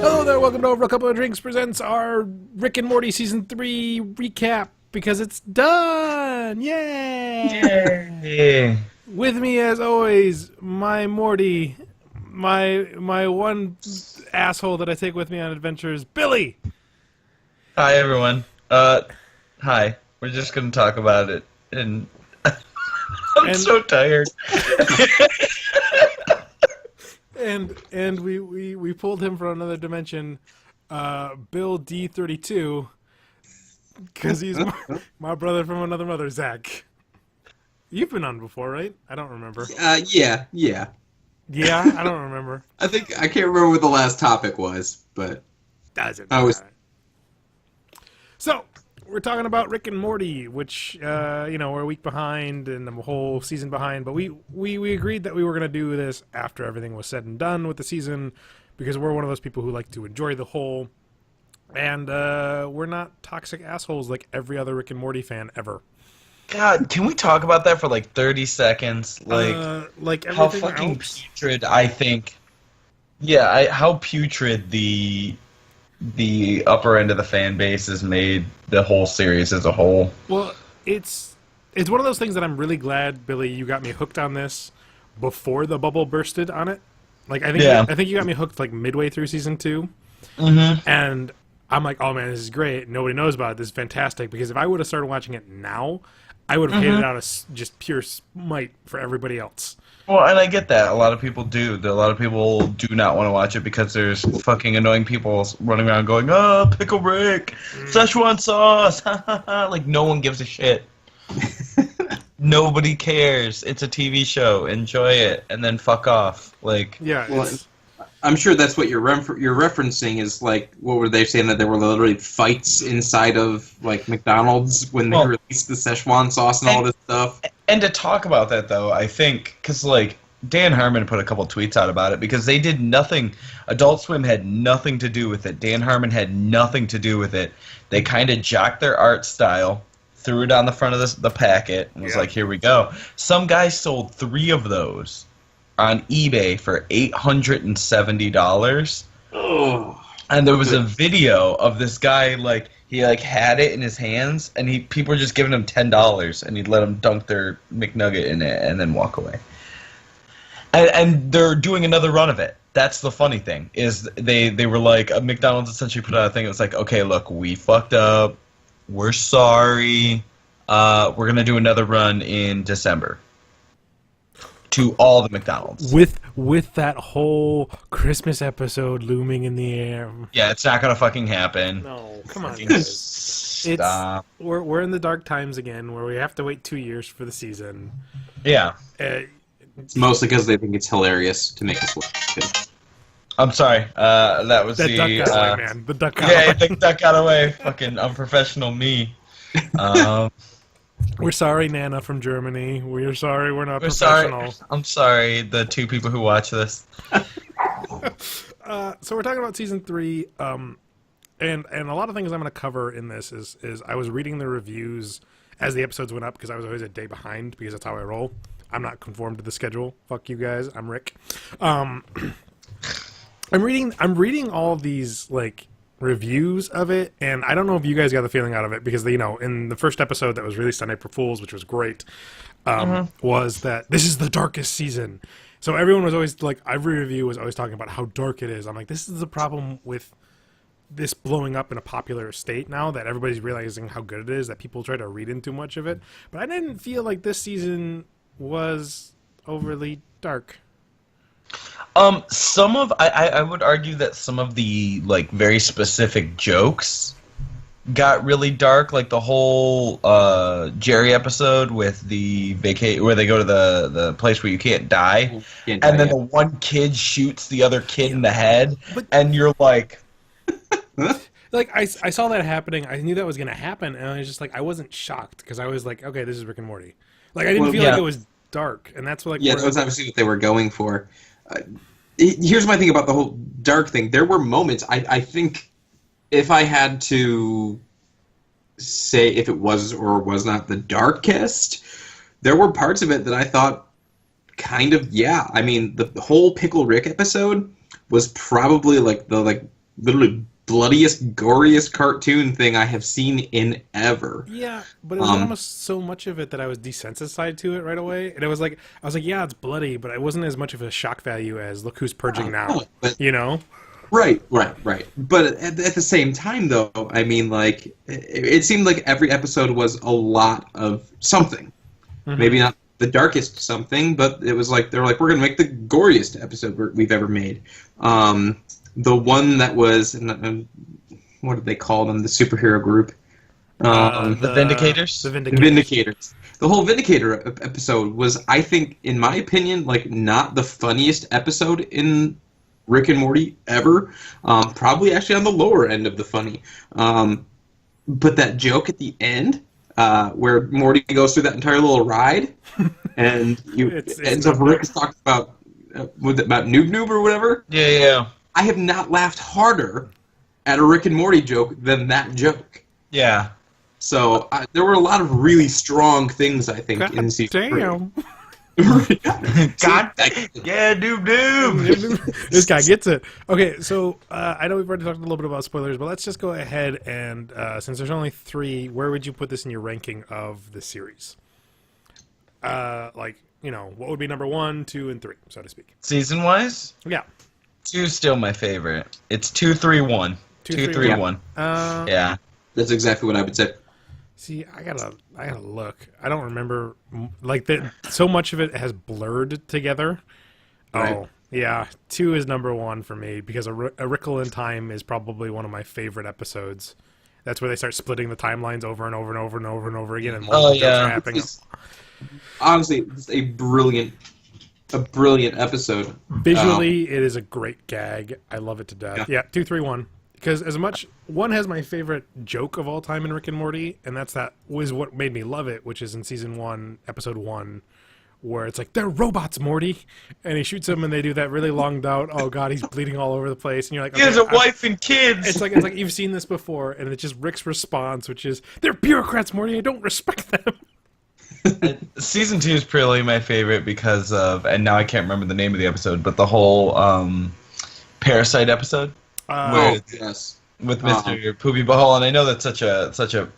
Hello there, welcome to Over a Couple of Drinks presents our Rick and Morty Season 3 recap, because it's done! Yay! Yay! With me, as always, my Morty, my one asshole that I take with me on adventures, Billy! Hi, everyone. Hi. We're just gonna talk about it, and I'm so tired. And we pulled him from another dimension, Bill D32, because he's my brother from another mother, Zach. You've been on before, right? I don't remember. Yeah. Yeah, I don't remember. I can't remember what the last topic was, but Doesn't I was. So we're talking about Rick and Morty, which we're a week behind and the whole season behind. But we agreed that we were going to do this after everything was said and done with the season, because we're one of those people who like to enjoy the whole, and we're not toxic assholes like every other Rick and Morty fan ever. God, can we talk about that for like 30 seconds? Like how everything fucking else. putrid I think. Yeah, how putrid the upper end of the fan base has made the whole series as a whole. Well, it's one of those things that I'm really glad, Billy, you got me hooked on this before the bubble bursted on it. Like I think you got me hooked like midway through season 2, and I'm like, oh man, this is great. Nobody knows about it. This is fantastic. Because if I would have started watching it now, I would have hated it out of just pure spite for everybody else. Well, and I get that. A lot of people do. A lot of people do not want to watch it because there's fucking annoying people running around going, oh, Pickle Rick, Szechuan sauce, like no one gives a shit. Nobody cares. It's a TV show. Enjoy it, and then fuck off. Like, yeah. Well, I'm sure that's what you're referencing is like, what were they saying, that there were literally fights inside of like McDonald's when they released the Szechuan sauce and all this stuff. And to talk about that though, I think because like Dan Harmon put a couple tweets out about it because they did nothing. Adult Swim had nothing to do with it. Dan Harmon had nothing to do with it. They kind of jocked their art style, threw it on the front of the packet, and was like, "Here we go." Some guy sold 3 of those on eBay for $870. Oh. And there was a video of this guy, like, he like had it in his hands, and people were just giving him $10, and he'd let them dunk their McNugget in it and then walk away. And they're doing another run of it. That's the funny thing, is they were like, McDonald's essentially put out a thing. It was like, okay, look, we fucked up. We're sorry. We're going to do another run in December. To all the McDonald's. With that whole Christmas episode looming in the air. Yeah, it's not gonna fucking happen. No, come on, Fucking guys. Stop. We're in the dark times again, where we have to wait 2 years for the season. Yeah. It's mostly because they think it's hilarious to make us laugh. I'm sorry. That was that the duck got away, man. The duck got yeah, away. the duck got away. Fucking unprofessional me. We're sorry, Nana from Germany. We're sorry we're not We're professional. sorry. I'm sorry, the 2 people who watch this. So we're talking about season 3, and a lot of things I'm going to cover in this is I was reading the reviews as the episodes went up, because I was always a day behind, because that's how I roll. I'm not conformed to the schedule. Fuck you guys. I'm Rick. I'm reading all these like reviews of it, and I don't know if you guys got the feeling out of it, because in the first episode that was released on April Fool's, which was great, was that this is the darkest season. So everyone was always like, every review was always talking about how dark it is. I'm like, this is the problem with this blowing up in a popular state now, that everybody's realizing how good it is, that people try to read into much of it. But I didn't feel like this season was overly dark. I would argue that some of the like very specific jokes got really dark, like the whole Jerry episode with the where they go to the place where you can't die, and then the one kid shoots the other kid in the head, and you're like, like I saw that happening. I knew that was going to happen, and I was just like, I wasn't shocked, because I was like, okay, this is Rick and Morty. Like I didn't feel like it was dark, and that's what that was obviously what they were going for. Here's my thing about the whole dark thing. There were moments, I think, if I had to say if it was or was not the darkest, there were parts of it that I thought kind of, yeah. I mean, the whole Pickle Rick episode was probably like the literally bloodiest, goriest cartoon thing I have seen in ever. Yeah, but it was almost so much of it that I was desensitized to it right away. And it was like, I was like, yeah, it's bloody, but it wasn't as much of a shock value as look who's purging now, but, you know? Right. But at the same time, though, I mean, like, it seemed like every episode was a lot of something. Mm-hmm. Maybe not the darkest something, but it was like, they're like, we're going to make the goriest episode we've ever made. The one that was, what did they call them? The superhero group. The Vindicators? The Vindicators. The whole Vindicator episode was, I think, in my opinion, like, not the funniest episode in Rick and Morty ever. Probably actually on the lower end of the funny. But that joke at the end, where Morty goes through that entire little ride, and ends up Rick is talking about Noob Noob or whatever. Yeah. I have not laughed harder at a Rick and Morty joke than that joke. Yeah. So there were a lot of really strong things, I think, in season 3. Damn. God, yeah, Noob. This guy gets it. Okay, so I know we've already talked a little bit about spoilers, but let's just go ahead and, since there's only 3, where would you put this in your ranking of the series? Like, you know, what would be number 1, 2, and 3, so to speak? Season-wise? Yeah. 2's still my favorite. It's 2, 3, 1. 2, 3, 1. Yeah. That's exactly what I would say. See, I gotta look. I don't remember, like, that. So much of it has blurred together. Right. Oh, yeah. 2 is number 1 for me because A Wrinkle in Time is probably one of my favorite episodes. That's where they start splitting the timelines over and over and over and over and over again, and more jokes are happening. Honestly, it's a brilliant episode. Visually, it is a great gag. I love it to death. Yeah, 2, 3, 1. Because as much, 1 has my favorite joke of all time in Rick and Morty, and that was what made me love it, which is in season 1, episode 1, where it's like, they're robots, Morty! And he shoots them, and they do that really longed out, oh god, he's bleeding all over the place, and you're like, okay, he has a wife and kids! It's like you've seen this before, and it's just Rick's response, which is, they're bureaucrats, Morty, I don't respect them! Season 2 is probably my favorite because of, and now I can't remember the name of the episode, but the whole Parasite episode. Yes. With Mr. Poopy Butthole, and I know that's such a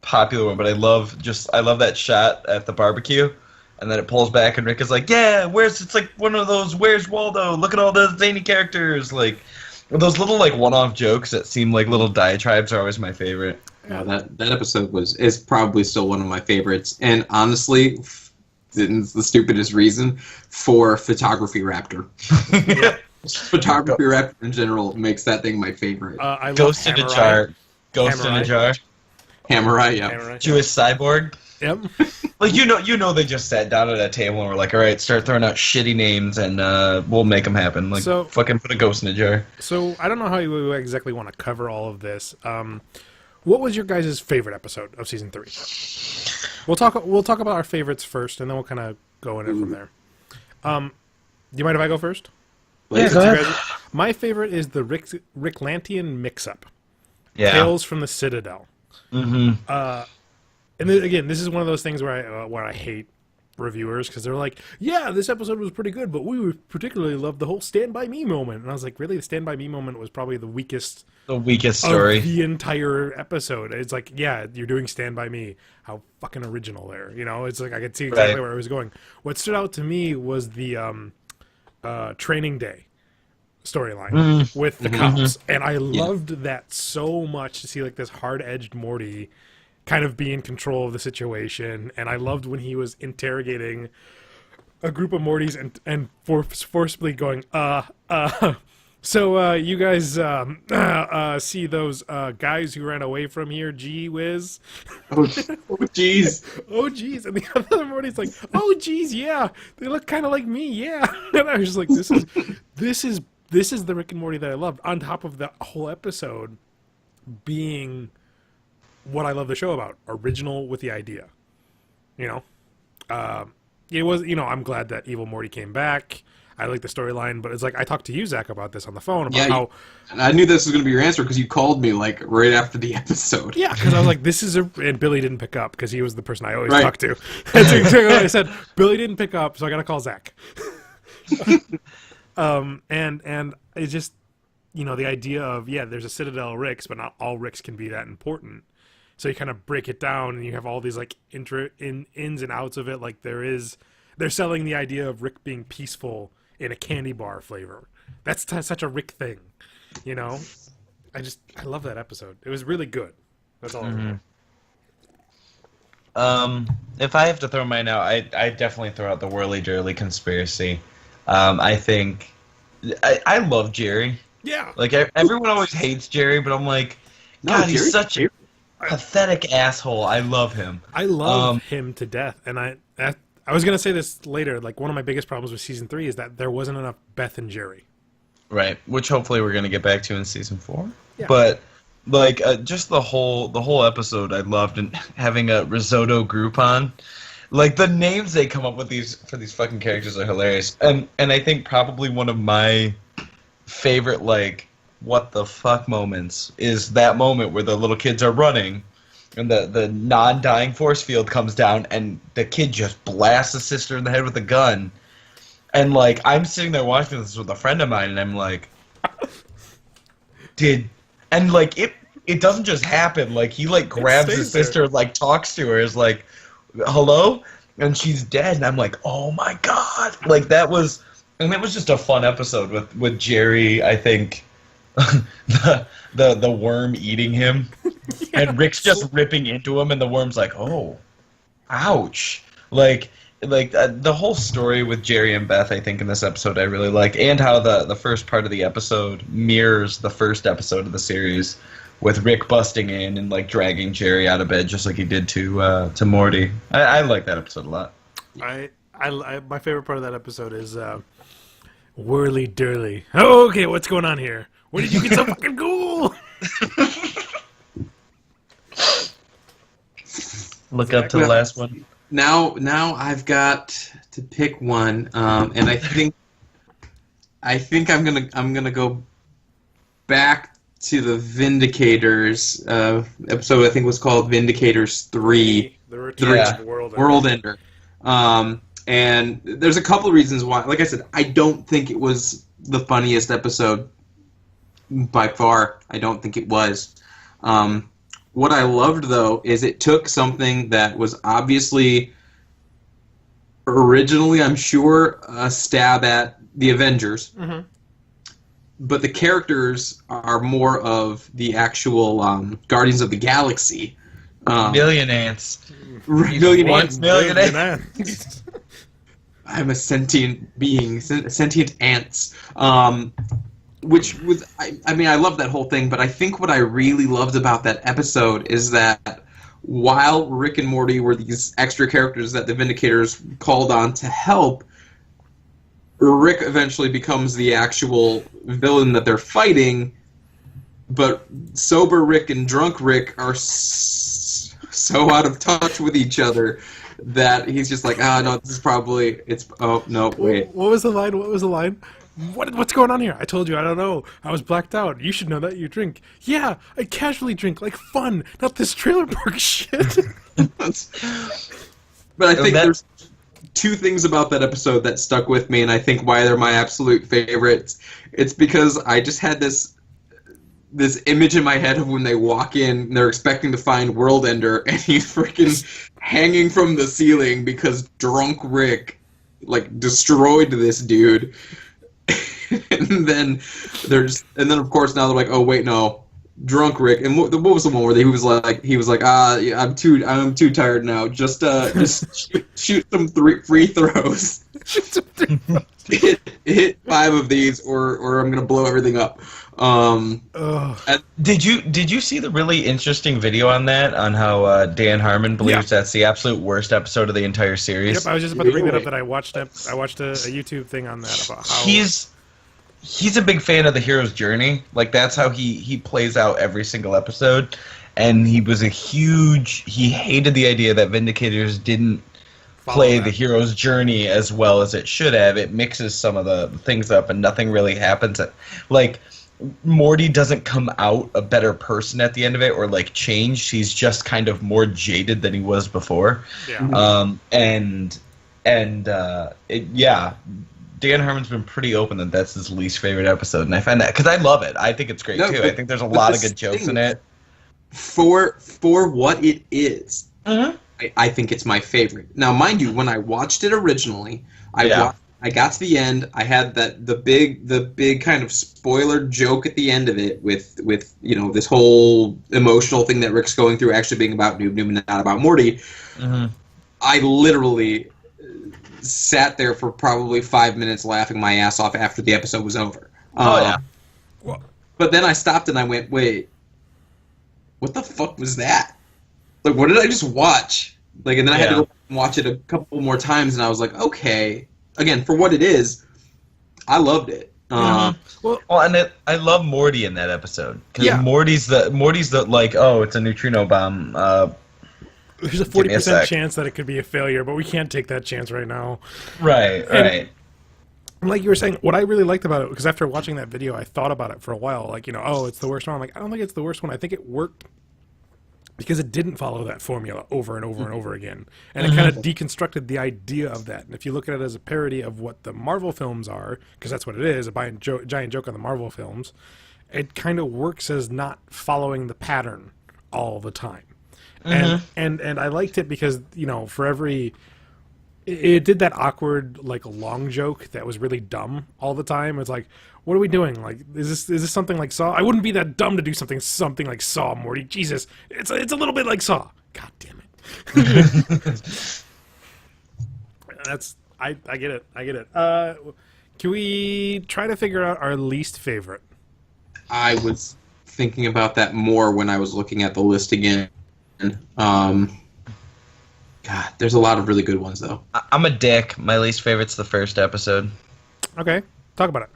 popular one, but I love that shot at the barbecue, and then it pulls back, and Rick is like, "Yeah, it's like one of those Where's Waldo? Look at all the zany characters!" Like those little like one-off jokes that seem like little diatribes are always my favorite. Yeah, that episode is probably still one of my favorites, and honestly, it's the stupidest reason for Photography Raptor. Photography Raptor in general makes that thing my favorite. I Ghost in a Jar. Ghost in a Jar. Hammerite, yeah. Jewish Cyborg. Yep. Like you know they just sat down at a table and were like, all right, start throwing out shitty names and we'll make them happen. Like, so, fucking put a ghost in a jar. So I don't know how you exactly want to cover all of this. What was your guys' favorite episode of season 3? We'll talk about our favorites first, and then we'll kind of go in it from there. Do you mind if I go first? Yeah, go ahead. My favorite is the Ricklantian mix-up. Yeah. Tales from the Citadel. Mm-hmm. And then, again, this is one of those things where I hate reviewers because they're like, yeah, this episode was pretty good, but we particularly loved the whole Stand By Me moment. And I was like, really? The Stand By Me moment was probably the weakest story of the entire episode. It's like, yeah, you're doing Stand By Me. How fucking original there. You know, it's like I could see exactly where I was going. What stood out to me was the Training Day storyline with the cops, and I loved that so much to see like this hard-edged Morty kind of be in control of the situation, and I loved when he was interrogating a group of Mortys and forcibly going, so you guys see those guys who ran away from here, gee whiz? Oh jeez. Oh jeez. And the other Morty's like, oh jeez, yeah, they look kind of like me, yeah. And I was just like, this is the Rick and Morty that I loved, on top of the whole episode being what I love the show about, original with the idea. You know, it was, you know, I'm glad that Evil Morty came back. I like the storyline, but it's like I talked to you, Zach, about this on the phone about how. And I knew this was going to be your answer because you called me like right after the episode. Yeah, because I was like, "This is a," and Billy didn't pick up because he was the person I always talk to. And so I said, "Billy didn't pick up, so I got to call Zach." And it just, the idea of, there's a Citadel Ricks, but not all Ricks can be that important. So you kind of break it down, and you have all these like ins and outs of it. Like they're selling the idea of Rick being peaceful in a candy bar flavor. That's such a Rick thing, I love that episode. It was really good. That's all. If I have to throw mine out, I definitely throw out the Whirly Durly conspiracy. I think I love Jerry. Yeah. Like everyone always hates Jerry, but I'm like, God, he's such a pathetic asshole. I love him. I love him to death, and I was gonna say this later. Like, one of my biggest problems with season 3 is that there wasn't enough Beth and Jerry. Right, which hopefully we're gonna get back to in season 4. Yeah. But like, just the whole episode, I loved, and having a risotto Groupon. Like, the names they come up with for these fucking characters are hilarious, and I think probably one of my favorite like what the fuck moments is that moment where the little kids are running and the non-dying force field comes down and the kid just blasts the sister in the head with a gun, and like I'm sitting there watching this with a friend of mine and I'm like, and like it doesn't just happen, like he like grabs his sister and like talks to her, is like, hello, and she's dead, and I'm like, oh my god, like that was just a fun episode with Jerry, I think. the worm eating him, and Rick's just ripping into him, and the worm's like, oh, ouch. Like the whole story with Jerry and Beth, I think in this episode I really like, and how the first part of the episode mirrors the first episode of the series, with Rick busting in and like dragging Jerry out of bed just like he did to Morty. I like that episode a lot. I my favorite part of that episode is Whirly Durly. Oh, okay, what's going on here? When did you get so fucking cool? Look up to the last one. Now I've got to pick one, and I think I'm gonna go back to the Vindicators episode. I think was called Vindicators 3. The Return of the World Ender. And there's a couple of reasons why. Like I said, I don't think it was the funniest episode by far. I don't think it was. What I loved, though, is it took something that was obviously originally, I'm sure, a stab at the Avengers. Mm-hmm. But the characters are more of the actual Guardians of the Galaxy. Million ants. Million ants. I'm a sentient being, sentient ants. Which was, I mean, I love that whole thing, but I think what I really loved about that episode is that while Rick and Morty were these extra characters that the Vindicators called on to help, Rick eventually becomes the actual villain that they're fighting, but sober Rick and drunk Rick are so out of touch with each other that he's just like, no, this is probably, oh, no, wait. What was the line? What's going on here? I told you, I don't know. I was blacked out. You should know that you drink. Yeah, I casually drink, like fun, not this trailer park shit. But I think there's two things about that episode that stuck with me, and I think why they're my absolute favorites. It's because I just had this image in my head of when they walk in, they're expecting to find World Ender, and he's freaking hanging from the ceiling because drunk Rick, like, destroyed this dude. and then of course now they're like, oh wait, no, drunk Rick. And what was the one where he was like, yeah, I'm too tired now. Just shoot some free throws. hit 5 of these, or I'm gonna blow everything up. Did you see the really interesting video on that, on how Dan Harmon believes that's the absolute worst episode of the entire series? Yep, I was just about to bring that up. That I watched a YouTube thing on that about how he's a big fan of the hero's journey. Like, that's how he plays out every single episode, and he hated the idea that Vindicators didn't play the hero's journey as well as it should have. It mixes some of the things up, and nothing really happens. Like, Morty doesn't come out a better person at the end of it, or like changed. He's just kind of more jaded than he was before. Yeah. Dan Harmon's been pretty open that that's his least favorite episode, and I find that because I love it. I think it's great too. I think there's a lot of good jokes in it. For what it is, I think it's my favorite. Now, mind you, when I watched it originally, I got to the end. I had the big kind of spoiler joke at the end of it with this whole emotional thing that Rick's going through actually being about Noob and not about Morty. I literally sat there for probably 5 minutes laughing my ass off after the episode was over. But then I stopped and I went, wait, what the fuck was that? Like, what did I just watch? Like, and then I had to go back and watch it a couple more times, and I was like, okay. Again, for what it is, I loved it. And I love Morty in that episode because Morty's the like, oh, it's a neutrino bomb. There's a 40% chance that it could be a failure, but we can't take that chance right now. Right. Like you were saying, what I really liked about it, because after watching that video, I thought about it for a while. Like, oh, it's the worst one. I'm like, I don't think it's the worst one. I think it worked because it didn't follow that formula over and over and over again. And it kind of deconstructed the idea of that. And if you look at it as a parody of what the Marvel films are, because that's what it is, a giant joke on the Marvel films, it kind of works as not following the pattern all the time. And I liked it because, for every... It did that awkward, like, long joke that was really dumb all the time. It's like, what are we doing? Like, is this something like Saw? I wouldn't be that dumb to do something like Saw, Morty. Jesus, it's a little bit like Saw. God damn it. I get it. Can we try to figure out our least favorite? I was thinking about that more when I was looking at the list again. God, there's a lot of really good ones, though. I'm a dick. My least favorite's the first episode. Okay, talk about it.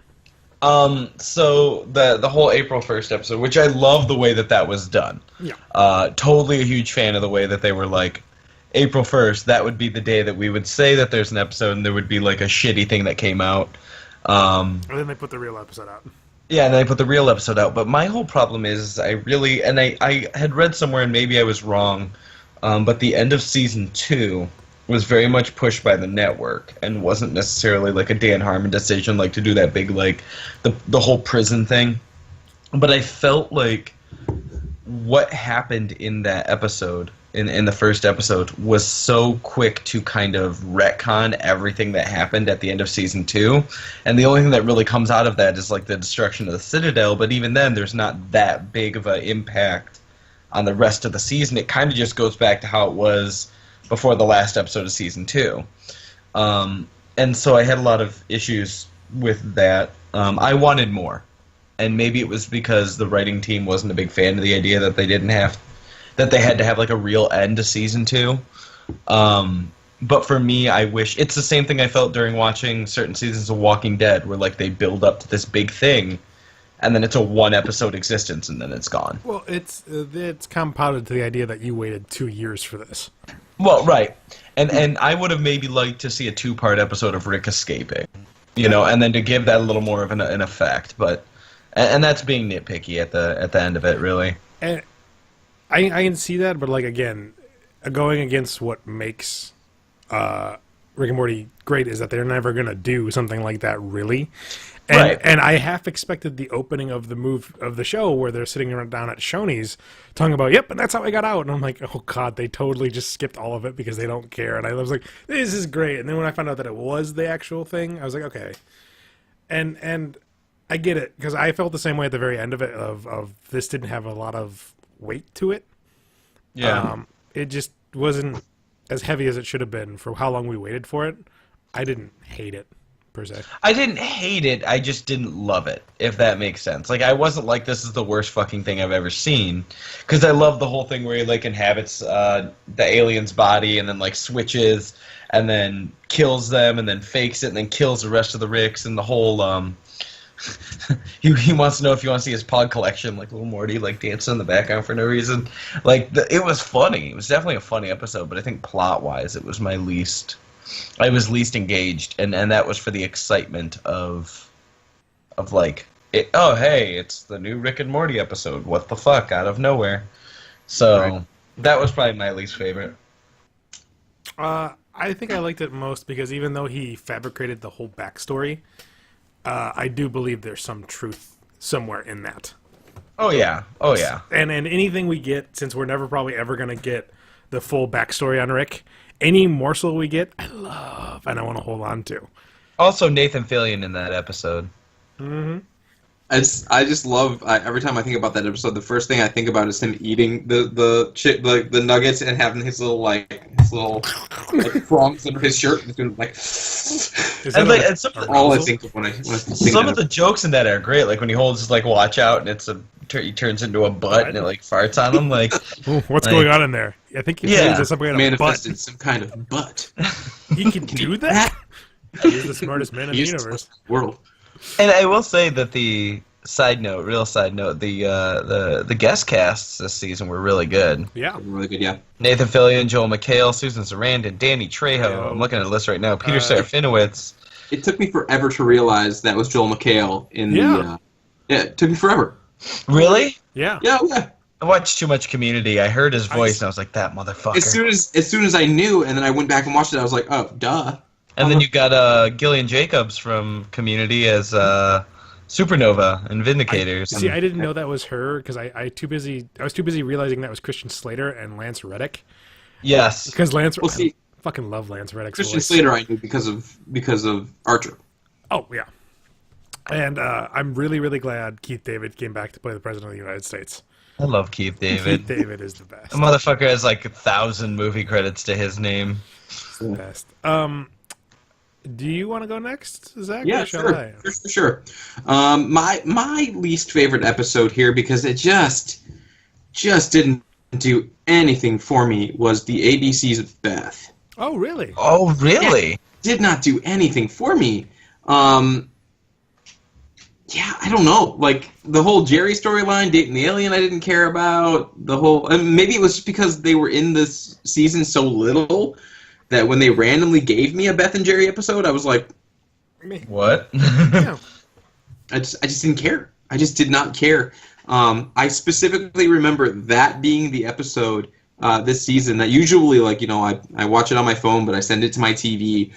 So the whole April 1st episode, which I love the way that was done. Yeah. Totally a huge fan of the way that they were like, April 1st, that would be the day that we would say that there's an episode and there would be like a shitty thing that came out. And then they put the real episode out. Yeah, and then they put the real episode out. But my whole problem is I had read somewhere, and maybe I was wrong, but the end of season 2 was very much pushed by the network and wasn't necessarily like a Dan Harmon decision, like to do that big, like the whole prison thing. But I felt like what happened in that episode, in the first episode, was so quick to kind of retcon everything that happened at the end of season 2. And the only thing that really comes out of that is like the destruction of the Citadel. But even then, there's not that big of an impact on the rest of the season. It kind of just goes back to how it was before the last episode of season 2. And so I had a lot of issues with that. I wanted more. And maybe it was because the writing team wasn't a big fan of the idea that they had to have like a real end to season 2. But for me, I wish it's the same thing I felt during watching certain seasons of Walking Dead, where like they build up to this big thing, and then it's a 1-episode existence, and then it's gone. Well, it's compounded to the idea that you waited 2 years for this. Well, right, and I would have maybe liked to see a 2-part episode of Rick escaping, and then to give that a little more of an effect. But and that's being nitpicky at the end of it, really. And I can see that, but like again, going against what makes Rick and Morty great is that they're never gonna do something like that, really. And, right. And I half expected the opening of the show where they're sitting down at Shoney's talking about, yep, and that's how I got out. And I'm like, oh god, they totally just skipped all of it because they don't care. And I was like, this is great. And then when I found out that it was the actual thing, I was like, okay. And I get it, because I felt the same way at the very end of it. Of this didn't have a lot of weight to it. Yeah. It just wasn't as heavy as it should have been for how long we waited for it. I didn't hate it, per se. I didn't hate it, I just didn't love it, if that makes sense. Like, I wasn't like, this is the worst fucking thing I've ever seen. Because I love the whole thing where he, like, inhabits the alien's body and then, like, switches and then kills them and then fakes it and then kills the rest of the Ricks and the whole, he wants to know if you want to see his pod collection, like little Morty, like, dancing in the background for no reason. Like, it was funny. It was definitely a funny episode, but I think plot-wise it was I was least engaged, and that was for the excitement of like, oh, hey, it's the new Rick and Morty episode. What the fuck, out of nowhere. So, right. That was probably my least favorite. I think I liked it most because even though he fabricated the whole backstory, I do believe there's some truth somewhere in that. Oh yeah. And anything we get, since we're never probably ever going to get the full backstory on Rick, any morsel we get, I love and I want to hold on to. Also, Nathan Fillion in that episode. Mm-hmm. I just love every time I think about that episode. The first thing I think about is him eating the nuggets and having his little prongs under his shirt. And doing, like, all I think of when I think some of the jokes in that are great. Like when he holds his watch out and he turns into a butt and it farts on him. Like, ooh, what's going on in there? I think he says something on a manifested butt. some kind of butt. He can do that. He's the smartest man in the universe. World. And I will say that real side note, the guest casts this season were really good. Yeah. Really good, yeah. Nathan Fillion, Joel McHale, Susan Sarandon, Danny Trejo. I'm looking at the list right now. Peter Serafinowicz. It took me forever to realize that was Joel McHale in the... Yeah, it took me forever. Really? Yeah. Yeah. I watched too much Community. I heard his voice and I was like, that motherfucker. As soon as I knew, and then I went back and watched it, I was like, oh, duh. And then you got Gillian Jacobs from Community as Supernova and Vindicators. See, I didn't know that was her because I was too busy realizing that was Christian Slater and Lance Reddick. Yes. Because I see, fucking love Lance Reddick's Christian voice. Slater I knew because of Archer. Oh, yeah. And I'm really, really glad Keith David came back to play the President of the United States. I love Keith David. Keith David is the best. The motherfucker has 1,000 movie credits to his name. It's the best. Do you want to go next, Zach? Yeah, sure. My least favorite episode here, because it just didn't do anything for me, was the ABCs of Beth. Oh, really? Oh, really? Yeah, did not do anything for me. Yeah, I don't know. The whole Jerry storyline, dating the alien, I didn't care about. Maybe it was just because they were in this season so little that when they randomly gave me a Beth and Jerry episode, I was like, what? Yeah. I just didn't care. I just did not care. I specifically remember that being the episode this season that usually, I watch it on my phone, but I send it to my TV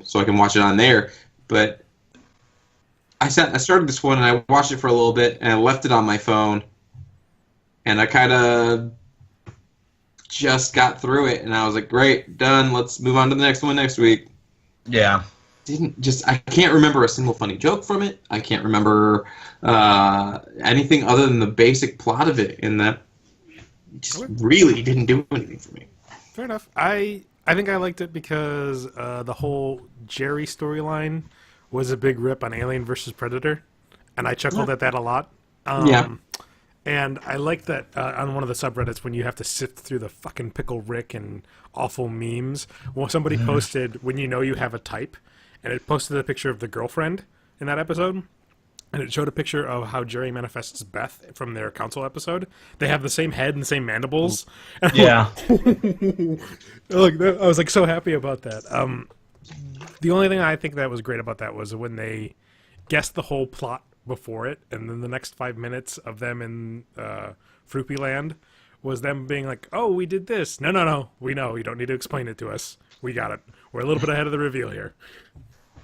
so I can watch it on there. But I started this one and I watched it for a little bit and I left it on my phone, and I kind of just got through it, and I was like, great, done, let's move on to the next one next week. Yeah. I can't remember a single funny joke from it. I can't remember anything other than the basic plot of it, and that just really didn't do anything for me. Fair enough. I think I liked it because the whole Jerry storyline was a big rip on Alien versus Predator, and I chuckled at that a lot. And I like that on one of the subreddits when you have to sift through the fucking Pickle Rick and awful memes. Well, somebody posted when you know you have a type, and it posted a picture of the girlfriend in that episode, and it showed a picture of how Jerry manifests Beth from their council episode. They have the same head and the same mandibles. Yeah. Look, I was so happy about that. The only thing I think that was great about that was when they guessed the whole plot before it, and then the next 5 minutes of them in Fruity Land was them being like, oh, we did this. No, we know. You don't need to explain it to us. We got it. We're a little bit ahead of the reveal here.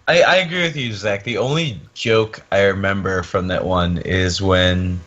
I agree with you, Zach. The only joke I remember from that one is when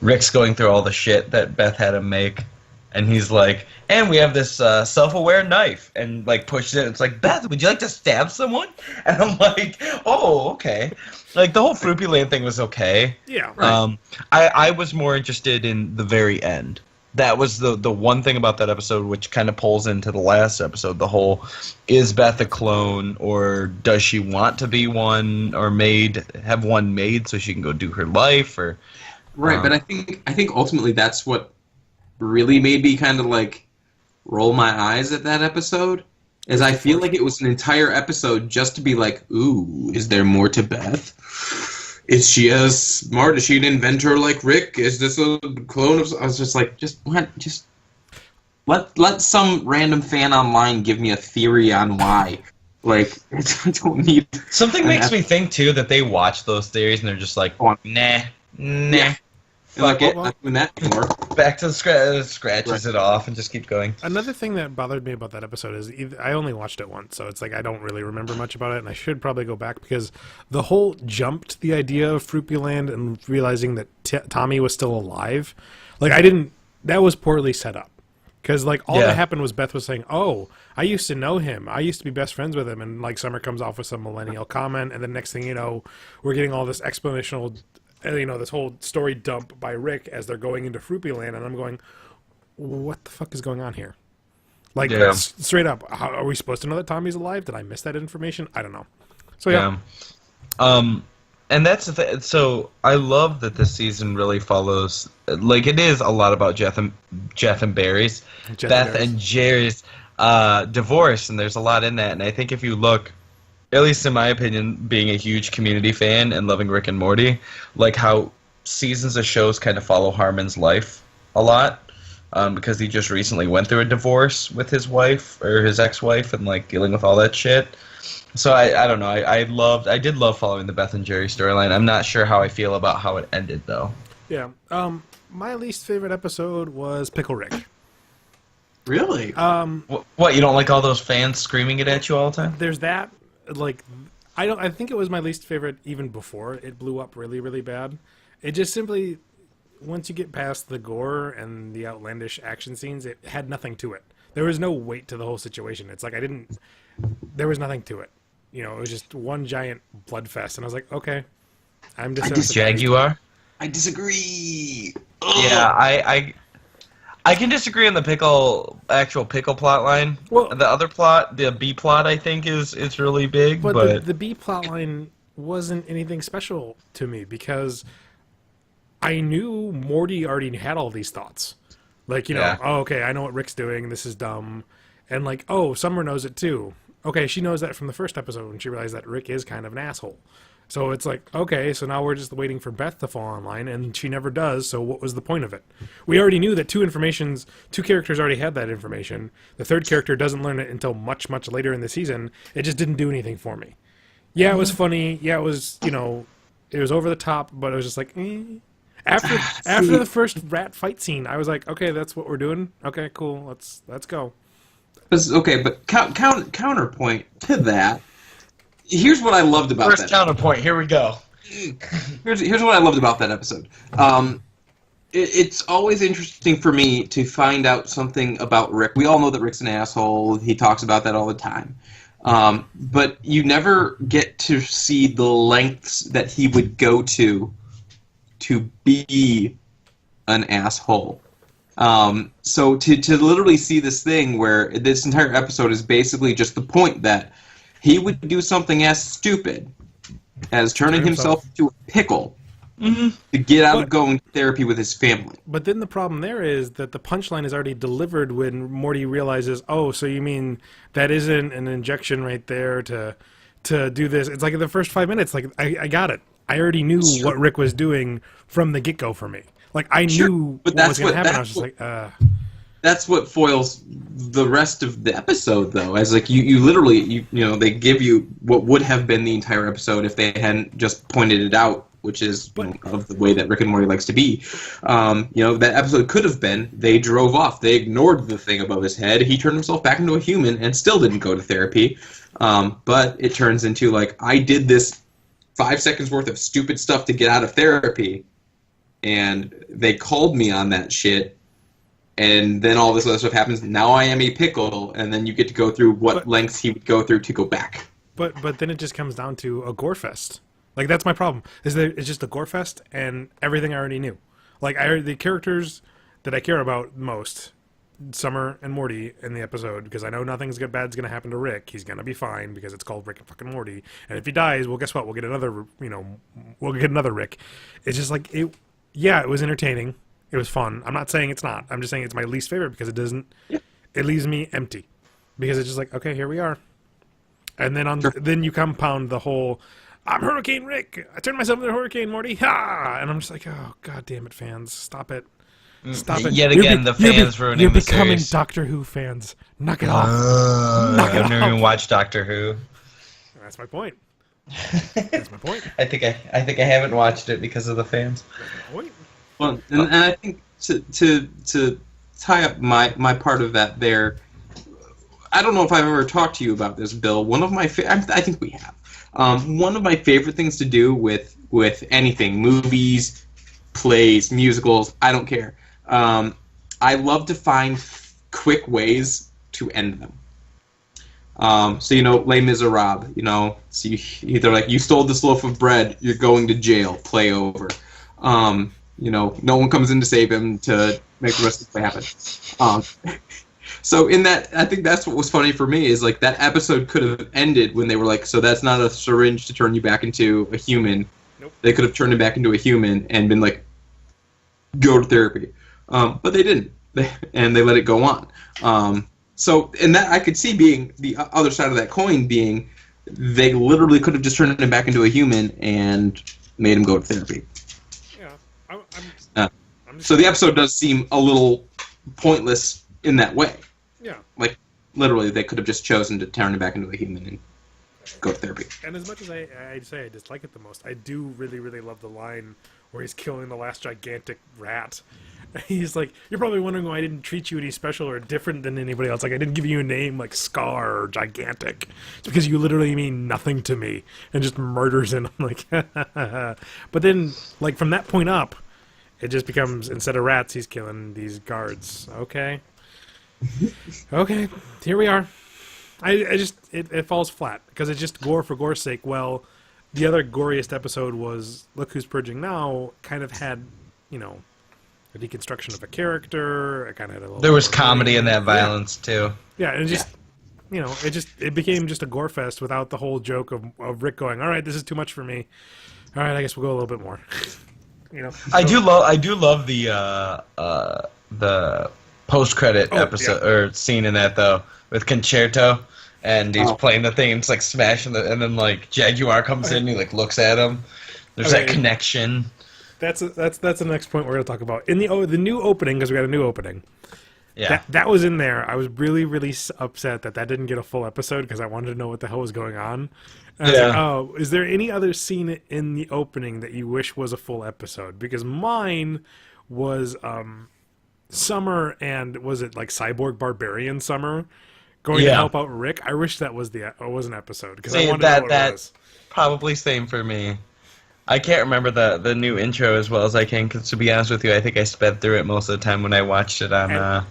Rick's going through all the shit that Beth had him make, and he's like, and we have this self-aware knife, and pushes it. It's like, Beth, would you like to stab someone? And I'm like, oh, okay. The whole Fruity Land thing was okay. Yeah. Right. I was more interested in the very end. That was the one thing about that episode which kind of pulls into the last episode. The whole, is Beth a clone, or does she want to be one, or have one made so she can go do her life, or right? But I think ultimately that's what really made me kind of roll my eyes at that episode. Is I feel like it was an entire episode just to be like, ooh, is there more to Beth? Is she as smart? Is she an inventor like Rick? Is this a clone of... I was just like, let some random fan online give me a theory on why. I don't need... Something makes me think, too, that they watch those theories and they're just like, nah. Like it, not doing that anymore. Back to the scratches it off and just keep going. Another thing that bothered me about that episode is I only watched it once, so it's like I don't really remember much about it, and I should probably go back because the whole jump to the idea of Fruitland and realizing that Tommy was still alive, like that was poorly set up. Because like all that happened was Beth was saying, "Oh, I used to know him. I used to be best friends with him," and like Summer comes off with some millennial comment, and the next thing you know, we're getting all this explanational. This whole story dump by Rick as they're going into Fruitland, and I'm going, what the fuck is going on here? Like, straight up, are we supposed to know that Tommy's alive? Did I miss that information? I don't know. So, yeah. And that's the thing. So, I love that this season really follows, like, it is a lot about Beth and Jerry's divorce, and there's a lot in that, and I think if you look, at least in my opinion, being a huge Community fan and loving Rick and Morty, like how seasons of shows kind of follow Harmon's life a lot, because he just recently went through a divorce with his wife, or his ex-wife, and like dealing with all that shit. So I don't know, I did love following the Beth and Jerry storyline. I'm not sure how I feel about how it ended, though. Yeah. My least favorite episode was Pickle Rick. Really? What, you don't like all those fans screaming it at you all the time? There's that. Like, I think it was my least favorite even before it blew up really, really bad. It just simply, once you get past the gore and the outlandish action scenes, it had nothing to it. There was no weight to the whole situation. It's like there was nothing to it. It was just one giant blood fest, and I was like, okay, I'm desensitized. Jaguar? I disagree. Yeah, I can disagree on the actual pickle plot line. Well, the other plot, the B plot, I think is really big. But the B plot line wasn't anything special to me because I knew Morty already had all these thoughts. Like, oh, okay, I know what Rick's doing. This is dumb. And like, oh, Summer knows it too. Okay, she knows that from the first episode when she realized that Rick is kind of an asshole. So it's like, okay, so now we're just waiting for Beth to fall online, and she never does, so what was the point of it? We already knew that two characters already had that information. The third character doesn't learn it until much, much later in the season. It just didn't do anything for me. Yeah, it was funny. Yeah, it was, it was over the top, but it was just like, eh. After the first rat fight scene, I was like, okay, that's what we're doing. Okay, cool, let's go. Okay, but counterpoint to that, here's what I loved about that. First counterpoint, here we go. Here's what I loved about that episode. It's always interesting for me to find out something about Rick. We all know that Rick's an asshole. He talks about that all the time. But you never get to see the lengths that he would go to be an asshole. So to literally see this thing where this entire episode is basically just the point that he would do something as stupid as turning himself into a pickle to get out of going to therapy with his family. But then the problem there is that the punchline is already delivered when Morty realizes, oh, so you mean that isn't an injection right there to do this? It's like in the first 5 minutes, like I got it. I already knew what Rick was doing from the get-go for me. Like I knew what was going to happen. I was just like, That's what foils the rest of the episode, though. As like you literally, they give you what would have been the entire episode if they hadn't just pointed it out, which is of the way that Rick and Morty likes to be. That episode could have been they drove off, they ignored the thing above his head, he turned himself back into a human and still didn't go to therapy. But it turns into like I did this 5 seconds worth of stupid stuff to get out of therapy, and they called me on that shit. And then all this other stuff happens. Now I am a pickle, and then you get to go through what lengths he would go through to go back. But then it just comes down to a Gorefest. Like that's my problem. Is that it's just a Gorefest, and everything I already knew. Like the characters that I care about most, Summer and Morty in the episode, because I know nothing's bad's gonna happen to Rick. He's gonna be fine because it's called Rick and fucking Morty. And if he dies, well, guess what? We'll get another. We'll get another Rick. It's just like it. Yeah, it was entertaining. It was fun. I'm not saying it's not. I'm just saying it's my least favorite because it doesn't. Yeah. It leaves me empty because it's just like, okay, here we are, and then then you compound the whole. I'm Hurricane Rick. I turned myself into Hurricane Morty. Ha! And I'm just like, oh god damn it, fans, stop it, stop it. Yet again, the fans ruining the series. You're becoming Doctor Who fans. Knock it off. Knock it off. I've never even watched Doctor Who. That's my point. That's my point. I think I haven't watched it because of the fans. That's my point. Well, and I think to tie up my part of that there, I don't know if I've ever talked to you about this, Bill. One of my I think we have. One of my favorite things to do with anything, movies, plays, musicals, I don't care. I love to find quick ways to end them. So, Les Miserables, so they're like, you stole this loaf of bread, you're going to jail, play over. No one comes in to save him to make the rest of the play happen. So in that, I think that's what was funny for me, is like that episode could have ended when they were like, so that's not a syringe to turn you back into a human. Nope. They could have turned him back into a human and been like, go to therapy. But they didn't, and they let it go on. So, and that I could see being the other side of that coin being, they literally could have just turned him back into a human and made him go to therapy. Yeah, so the episode does seem a little pointless in that way. Yeah. Like, literally, they could have just chosen to turn him back into a human and go to therapy. And as much as I'd say I dislike it the most, I do really, really love the line where he's killing the last gigantic rat. He's like, you're probably wondering why I didn't treat you any special or different than anybody else. Like, I didn't give you a name like Scar or Gigantic. It's because you literally mean nothing to me. And just murders him. I'm like, but then, like, from that point up, it just becomes, instead of rats, he's killing these guards. Okay. Okay, here we are. It falls flat, because it's just gore for gore's sake. Well, the other goriest episode was Look Who's Purging Now, kind of had, a deconstruction of a character. It kind of had a little. There was comedy in that violence too. Yeah, and it became just a gore fest without the whole joke of Rick going, all right, this is too much for me. All right, I guess we'll go a little bit more. I do love the post-credit episode or scene in that though, with Concerto, and he's playing the thing and it's like smashing and then like Jaguar comes in and he like looks at him. There's that connection. That's the next point we're going to talk about. In the new opening, because we got a new opening. Yeah. That was in there. I was really, really upset that didn't get a full episode, because I wanted to know what the hell was going on. And I was like, oh, is there any other scene in the opening that you wish was a full episode? Because mine was Summer and, was it like Cyborg Barbarian Summer going to help out Rick? I wish that was an episode, because I wanted to know what it was. Probably same for me. I can't remember the new intro as well as I can, because to be honest with you, I think I sped through it most of the time when I watched it on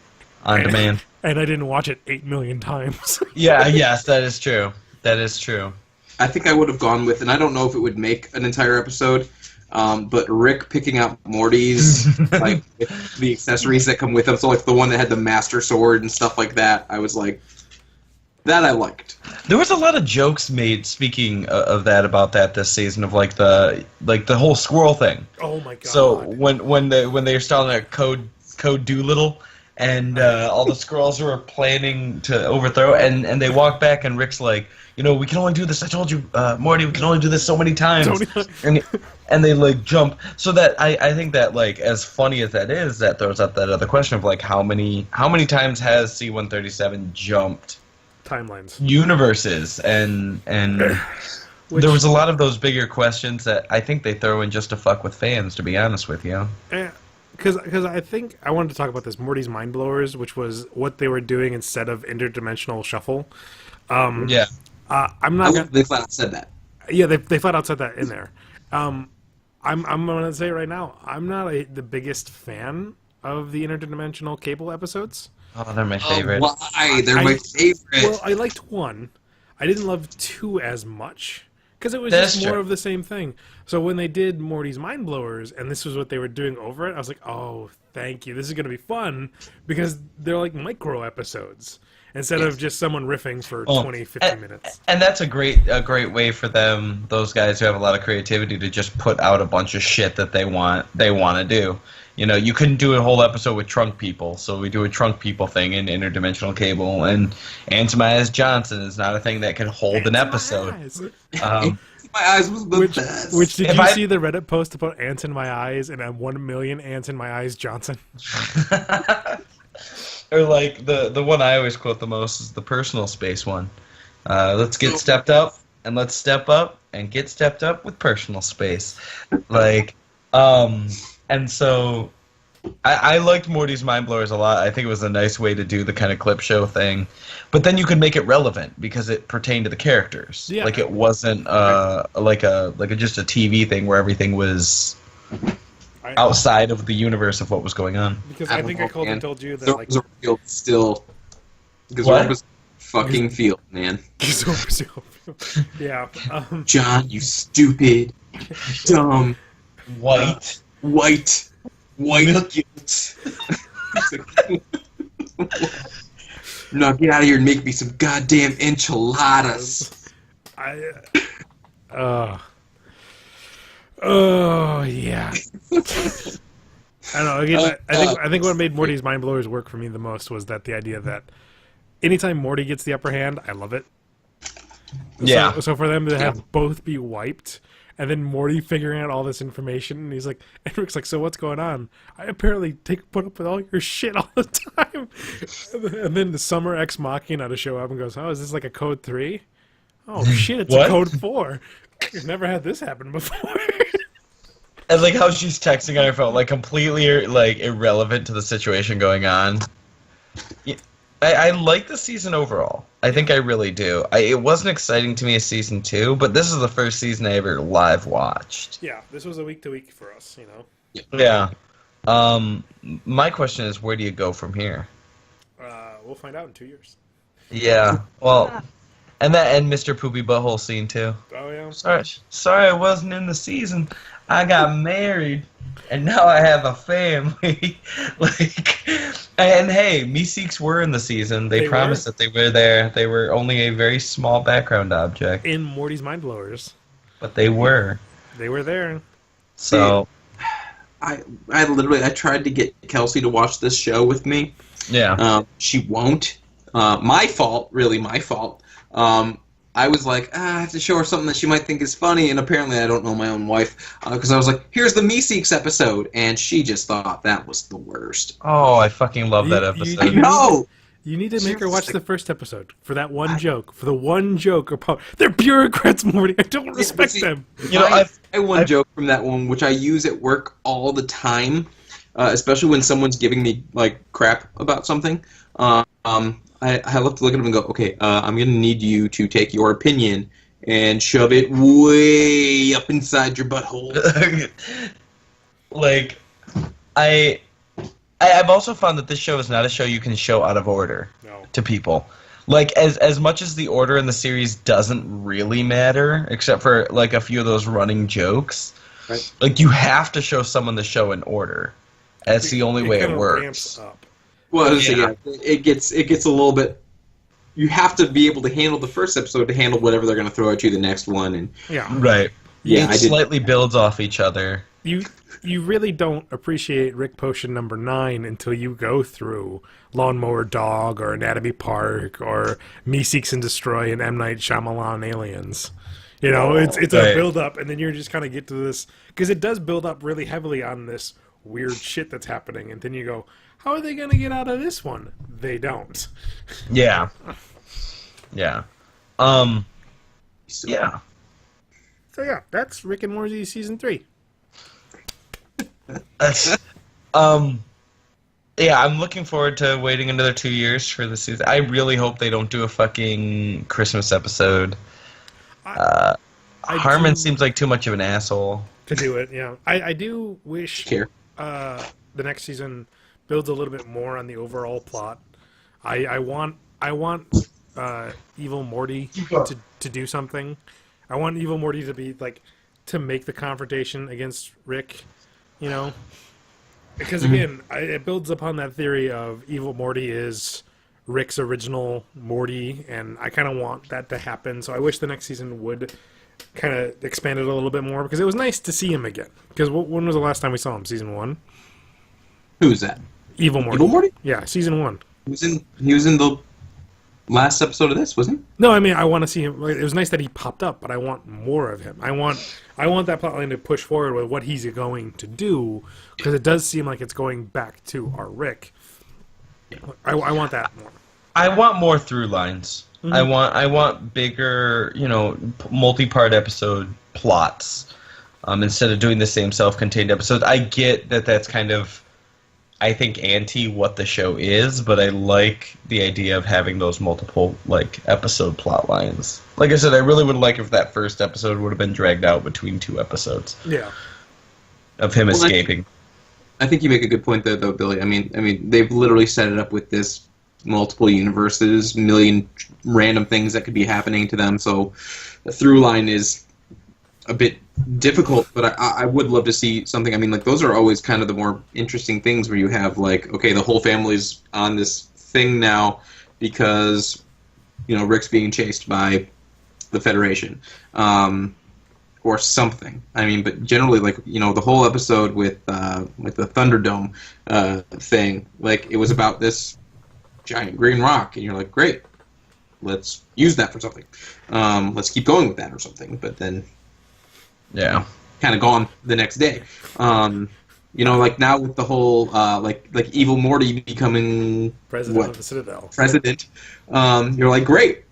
demand. And I didn't watch it 8 million times. Yes, that is true. That is true. I think I would have gone with, and I don't know if it would make an entire episode, but Rick picking out Morty's, like, with the accessories that come with them, so like the one that had the Master Sword and stuff like that, I was like, that I liked. There was a lot of jokes made, speaking of that, about that this season, of like the whole squirrel thing. Oh my god! So when they're starting at Code Doolittle, and all the squirrels were planning to overthrow, and they walk back, and Rick's like, we can only do this. I told you, Morty, we can only do this so many times. And they like jump. So that I think that, like, as funny as that is, that throws up that other question of like how many times has C-137 jumped timelines, universes, and there was a lot of those bigger questions that I think they throw in just to fuck with fans, to be honest with you. Because I think I wanted to talk about this Morty's Mind Blowers, which was what they were doing instead of interdimensional shuffle. I'm not. They flat out said that. Yeah, they flat out said that in there. I'm going to say right now, I'm not the biggest fan of the interdimensional Cable episodes. Oh, they're my favorite. Why? They're my favorite. Well, I liked 1. I didn't love 2 as much, because it was just more of the same thing. So when they did Morty's Mind Blowers, and this was what they were doing over it, I was like, oh, thank you. This is going to be fun, because they're like micro episodes instead of just someone riffing for 20, 50 minutes. And that's a great way for them, those guys who have a lot of creativity, to just put out a bunch of shit that they want to do. You couldn't do a whole episode with trunk people, so we do a trunk people thing in interdimensional Cable, and Ants in My Eyes Johnson is not a thing that can hold an episode. My eyes was the best. Which did you see the Reddit post about Ants in My Eyes and 1 million Ants in My Eyes Johnson? Or like the one I always quote the most is the personal space one. Let's get stepped up, and let's step up and get stepped up with personal space. Like, And so I liked Morty's Mind Blowers a lot. I think it was a nice way to do the kind of clip show thing. But then you could make it relevant because it pertained to the characters. Yeah. Like it wasn't like a just a TV thing where everything was outside of the universe of what was going on. Because I think I told you that like Zorba Field still. Because Zorba's fucking field, man. Yeah. John, you stupid, dumb, White guilt. Now get out of here and make me some goddamn enchiladas. Oh yeah. I don't know. Again, I think what made Morty's Mind Blowers work for me the most was that the idea that anytime Morty gets the upper hand, I love it. Yeah. So for them to have both be wiped, and then Morty figuring out all this information, and he's like, and Rick's like, so what's going on? I apparently put up with all your shit all the time. And then the Summer Ex Machina to show up and goes, oh, is this like a code 3? Oh shit, it's a code 4. I've never had this happen before. And like how she's texting on her phone, like completely like irrelevant to the situation going on. I like the season overall. I think I really do. It wasn't exciting to me as season 2, but this is the first season I ever live watched. Yeah, this was a week to week for us, you know. Yeah. My question is, where do you go from here? We'll find out in 2 years. Yeah. Well, and Mr. Poopy Butthole scene too. Oh yeah. Sorry, I wasn't in the season. I got married, and now I have a family. And hey, Meeseeks were in the season. They promised that they were there. They were only a very small background object. In Morty's Mind Blowers. But they were. They were there. So, I tried to get Kelsey to watch this show with me. Yeah. She won't. My fault. I was like, I have to show her something that she might think is funny, and apparently I don't know my own wife, because I was like, here's the Meeseeks episode, and she just thought that was the worst. Oh, I fucking love that episode. No! You need to make her watch the first episode for that one joke. For the one joke about they're bureaucrats, Morty. I don't respect them. You know, I have one joke from that one, which I use at work all the time, especially when someone's giving me like crap about something. I love to look at them and go, okay, I'm going to need you to take your opinion and shove it way up inside your butthole. Like, I've also found that this show is not a show you can show out of order to people. Like, as much as the order in the series doesn't really matter, except for, like, a few of those running jokes, right. Like, you have to show someone the show in order. That's the only way it works. Ramps up. Well, it gets a little bit. You have to be able to handle the first episode to handle whatever they're going to throw at you the next one, and right. Yeah, it slightly builds off each other. You really don't appreciate Rick Potion number 9 until you go through Lawnmower Dog or Anatomy Park or Meeseeks and Destroy and M. Night Shyamalan Aliens. You know, it's a build up, and then you just kind of get to this because it does build up really heavily on this weird shit that's happening, and then you go, how are they going to get out of this one? They don't. Yeah. Yeah. Yeah. So yeah, that's Rick and Morty season 3. That's, yeah, I'm looking forward to waiting another 2 years for the season. I really hope they don't do a fucking Christmas episode. Harmon seems like too much of an asshole to do it. Yeah, I do wish the next season builds a little bit more on the overall plot. I want Evil Morty to do something. I want Evil Morty to be like to make the confrontation against Rick, you know, because again, it builds upon that theory of Evil Morty is Rick's original Morty, and I kind of want that to happen. So I wish the next season would kind of expand it a little bit more because it was nice to see him again. Because when was the last time we saw him? Season 1. Who's that? Evil Morty. Evil Morty? Yeah, season 1. He was in the last episode of this, wasn't he? No, I mean I want to see him. It was nice that he popped up, but I want more of him. I want that plotline to push forward with what he's going to do because it does seem like it's going back to our Rick. I want that more. I want more through lines. I want bigger, multi-part episode plots. instead of doing the same self-contained episodes. I get that that's kind of, I think, anti what the show is, but I like the idea of having those multiple like episode plot lines. Like I said, I really would like if that first episode would have been dragged out between 2 episodes. Yeah. Of him escaping. I think you make a good point there, though, Billy. I mean, they've literally set it up with this multiple universes, million random things that could be happening to them. So the through line is a bit difficult, but I would love to see something. I mean, like, those are always kind of the more interesting things where you have, like, okay, the whole family's on this thing now because, you know, Rick's being chased by the Federation. Or something. I mean, but generally, like, you know, the whole episode with the Thunderdome thing, like, it was about this giant green rock, and you're like, great, let's use that for something. Let's keep going with that or something. But then, yeah, kind of gone the next day. You know, like now with the whole like evil Morty becoming President of the Citadel. President, you're like, great,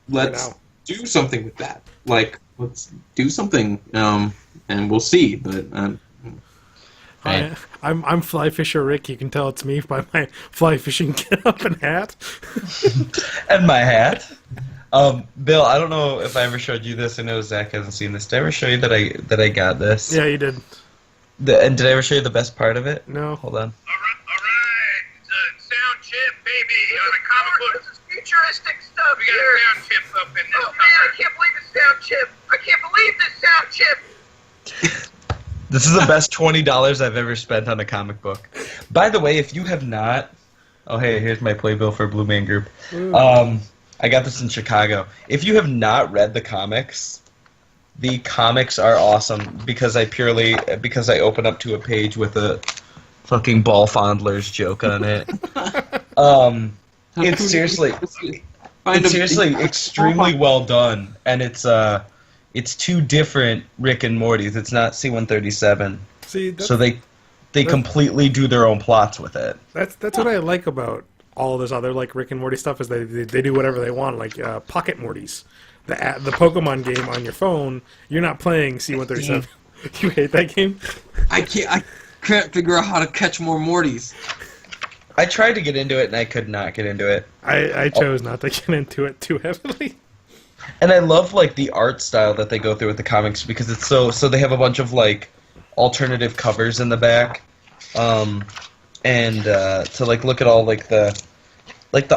let's do something with that. Like, let's do something, and we'll see. But Hi, I'm Fly Fisher Rick. You can tell it's me by my fly fishing cap and hat. And my hat. Bill, I don't know if I ever showed you this. I know Zach hasn't seen this. Did I ever show you that I got this? Yeah, you did. And did I ever show you the best part of it? No. Hold on. All right. It's a sound chip, baby, on a comic book. This is futuristic stuff. We got a sound chip up in this. Oh man, I can't believe this sound chip. I can't believe this sound chip. This is the best $20 I've ever spent on a comic book. By the way, if you have not... Oh, hey, here's my playbill for Blue Man Group. I got this in Chicago. If you have not read the comics, the comics are awesome because I open up to a page with a fucking ball fondler's joke on it. It's seriously extremely well done, and it's 2 different Rick and Mortys. It's not C-137. See, so they completely do their own plots with it. That's what I like about all this other like Rick and Morty stuff is they do whatever they want, like Pocket Mortys, the Pokemon game on your phone. You're not playing C-137. You hate that game? I can't figure out how to catch more Mortys. I tried to get into it and I could not get into it. I chose not to get into it too heavily. And I love like the art style that they go through with the comics because it's so they have a bunch of like alternative covers in the back, and to like look at all like the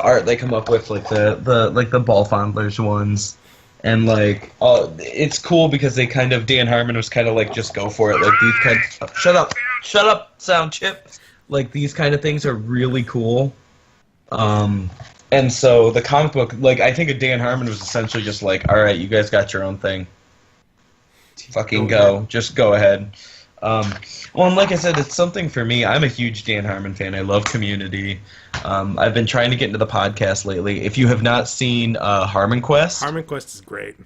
art they come up with, like the ball fondlers ones, and like it's cool because they kind of Dan Harmon was kind of like just go for it, like these kind of, shut up sound chip, like these kind of things are really cool. And so the comic book, like, I think Dan Harmon was essentially just like, all right, you guys got your own thing. Fucking go. Just go ahead. Well, and like I said, it's something for me. I'm a huge Dan Harmon fan. I love Community. I've been trying to get into the podcast lately. If you have not seen Harmon Quest... Harmon Quest is great.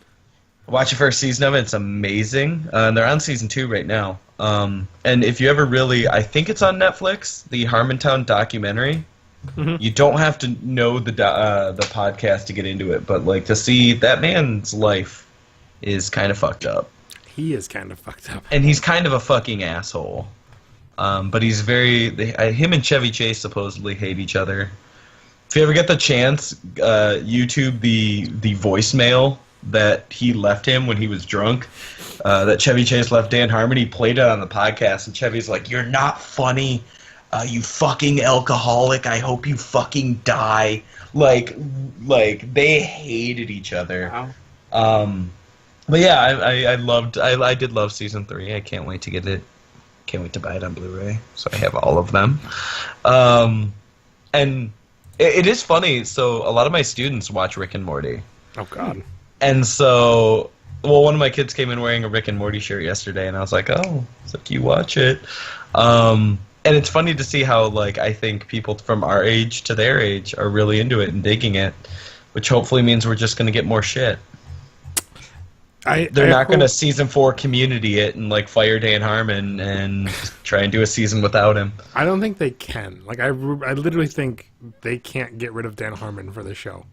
Watch the first season of it. It's amazing. They're on season 2 right now. And if you ever really... I think it's on Netflix, the Harmontown documentary. Mm-hmm. You don't have to know the podcast to get into it, but like to see that man's life is kind of fucked up. He is kind of fucked up, and he's kind of a fucking asshole. But he's him and Chevy Chase supposedly hate each other. If you ever get the chance, YouTube the voicemail that he left him when he was drunk. That Chevy Chase left Dan Harmon. He played it on the podcast, and Chevy's like, "You're not funny. You fucking alcoholic. I hope you fucking die." Like they hated each other. Wow. But yeah, I did love season 3. I can't wait to get it. Can't wait to buy it on Blu-ray, so I have all of them. And it is funny. So a lot of my students watch Rick and Morty. Oh God. And so, well, one of my kids came in wearing a Rick and Morty shirt yesterday, and I was like, "Oh, it's like you watch it." And it's funny to see how, like, I think people from our age to their age are really into it and digging it, which hopefully means we're just going to get more shit. They're not going to season 4 Community it and, like, fire Dan Harmon and try and do a season without him. I don't think they can. Like, I literally think they can't get rid of Dan Harmon for this show.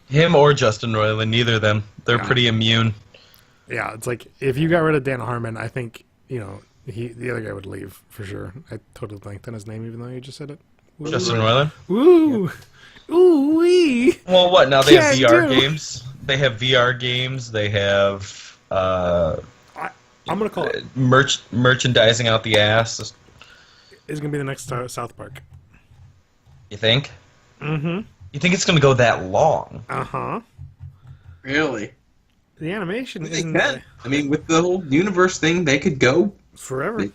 Him or Justin Roiland, neither of them. They're pretty immune. Yeah, it's like, if you got rid of Dan Harmon, I think the other guy would leave for sure. I totally blanked on his name, even though you just said it. Woo. Justin Roiland. Woo! Ooh wee! Well, what now? They have Can't VR do. games. They have VR games. They have I'm gonna call it. merchandising out the ass. It's gonna be the next South Park. You think? Mm-hmm. You think it's gonna go that long? Uh-huh. Really? The animation They isn't can. I mean, with the whole universe thing, they could go forever.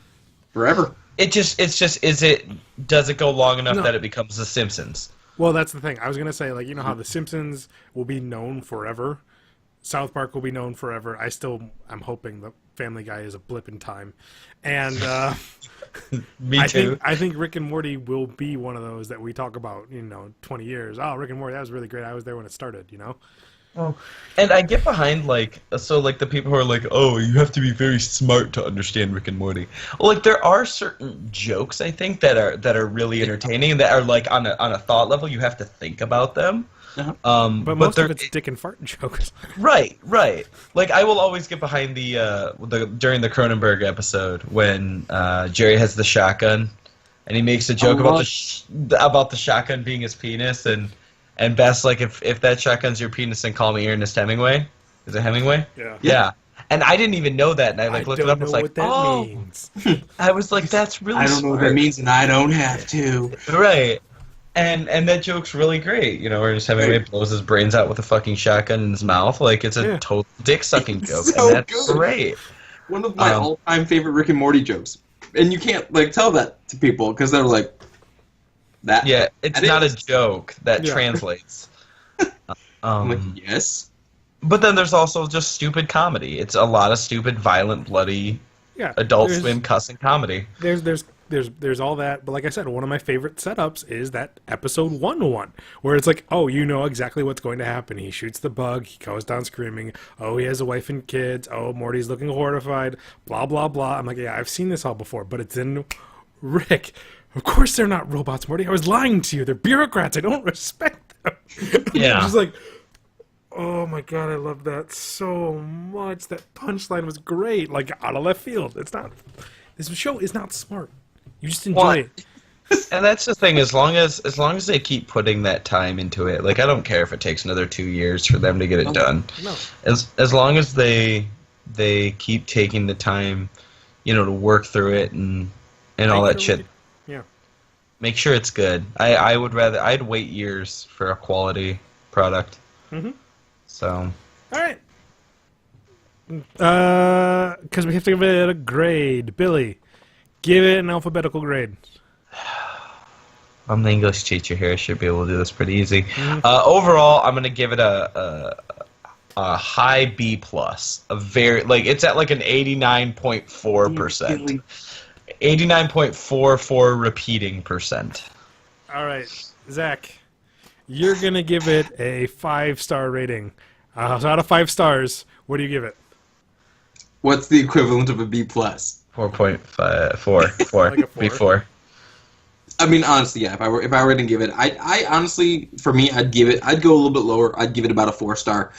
forever. Does it go long enough No. that it becomes The Simpsons? Well, that's the thing. I was gonna say, like, you know how The Simpsons will be known forever. South Park will be known forever. I'm hoping the Family Guy is a blip in time, and Me too. I think Rick and Morty will be one of those that we talk about. 20 years. Oh, Rick and Morty, that was really great. I was there when it started. And I get behind the people who are like, oh, you have to be very smart to understand Rick and Morty. Well, like there are certain jokes I think that are really entertaining and that are like on a thought level. You have to think about them. Uh-huh. But most of it's dick and fart jokes. Right. Like I will always get behind the during the Cronenberg episode when Jerry has the shotgun and he makes a joke about the shotgun being his penis and Beth's like, if that shotgun's your penis, then call me Ernest Hemingway. Is it Hemingway? Yeah. Yeah. And I didn't even know that, and I looked it up. I was like, oh, means. I was like, that's really. I don't know what that means, and I don't have to. Right. And that joke's really great. Ernest Hemingway blows his brains out with a fucking shotgun in his mouth. Like it's a total dick sucking joke, so and that's good. great. One of my all-time favorite Rick and Morty jokes, and you can't tell that to people because they're like, that. Yeah, it's that not is. a joke that Yeah. translates. I'm like, yes. But then there's also just stupid comedy. It's a lot of stupid, violent, bloody, Adult Swim cussing comedy. There's all that, but like I said, one of my favorite setups is that episode 1 where it's like, oh, you know exactly what's going to happen. He shoots the bug, he goes down screaming, oh, he has a wife and kids, oh, Morty's looking horrified, blah, blah, blah. I'm like, yeah, I've seen this all before, but it's in Rick. Of course they're not robots, Morty. I was lying to you. They're bureaucrats. I don't respect them. Yeah. Just like, oh my god, I love that so much. That punchline was great. Like, out of left field. This show is not smart. You just enjoy it. And that's the thing. As long as they keep putting that time into it, like I don't care if it takes another 2 years for them to get it done. No. As long as they keep taking the time, to work through it and all that shit. Yeah. Make sure it's good. I'd wait years for a quality product. Mm-hmm. So. All right. Because we have to give it a grade. Billy, give it an alphabetical grade. I'm the English teacher here. I should be able to do this pretty easy. Overall, I'm gonna give it a high B plus. It's at like an 89.4%. 89.44 repeating percent. All right, Zach, you're gonna give it a 5-star rating. So out of 5 stars, what do you give it? What's the equivalent of a B plus? 4.5, 4, Like a 4? B4. I mean, honestly, yeah. If I were to give it, I honestly, for me, I'd go a little bit lower. I'd give it about a 4-star.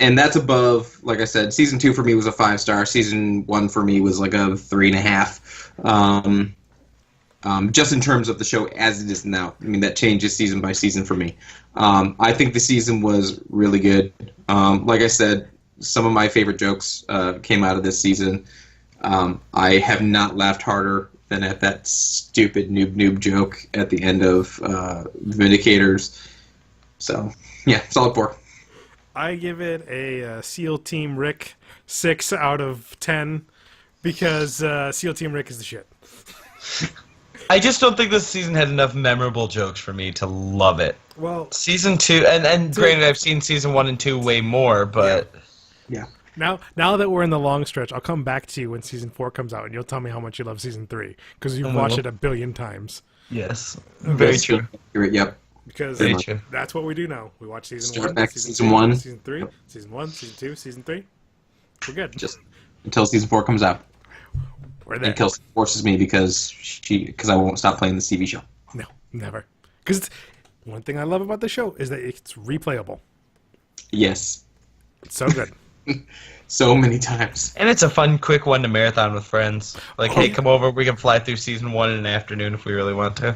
And that's above, like I said, season 2 for me was a 5-star. Season 1 for me was like a 3.5. Just in terms of the show as it is now. I mean, that changes season by season for me. I think the season was really good. Like I said, some of my favorite jokes came out of this season. I have not laughed harder than at that stupid noob joke at the end of Vindicators. So, yeah, solid 4. I give it a SEAL Team Rick 6 out of 10 because SEAL Team Rick is the shit. I just don't think this season had enough memorable jokes for me to love it. Well, Season 2, and granted, I've seen season 1 and 2 way more, but Yeah. now that we're in the long stretch, I'll come back to you when season 4 comes out, and you'll tell me how much you love season 3 because you've watched it a billion times. yes, very true. Yep. Because Very true. that's what we do now. We watch season Start 1, back to season season 2, 1. season 3, Yep. season 1, season 2, season 3. We're good. Just until season 4 comes out. We're there. And Kelsey forces me because I won't stop playing this TV show. No, never. Because one thing I love about the show is that it's replayable. Yes. It's so good. So many times. And it's a fun, quick one to marathon with friends. Like, hey, come over, we can fly through season 1 in an afternoon if we really want to.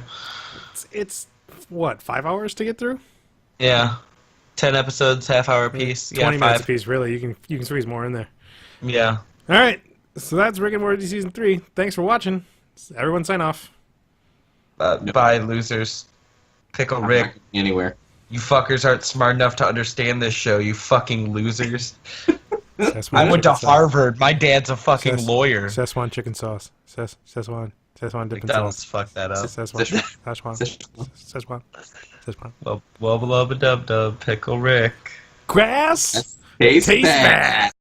It's what, 5 hours to get through? Yeah. 10 episodes, half-hour piece. 20 yeah, minutes 5. a piece, really. You can squeeze more in there. Yeah. All right, so that's Rick and Morty season 3. Thanks for watching. Everyone sign off. Bye, losers. Pickle I'm Rick. not going anywhere. You fuckers aren't smart enough to understand this show, you fucking losers. Szechuan I went to chicken sauce. Harvard. My dad's a fucking Szechuan lawyer. Szechuan chicken sauce. Szechuan dipping McDonald's sauce. fucked that up. Szechuan. Wubba lubba dub dub, pickle Rick. Grass. Taste Taste that. that.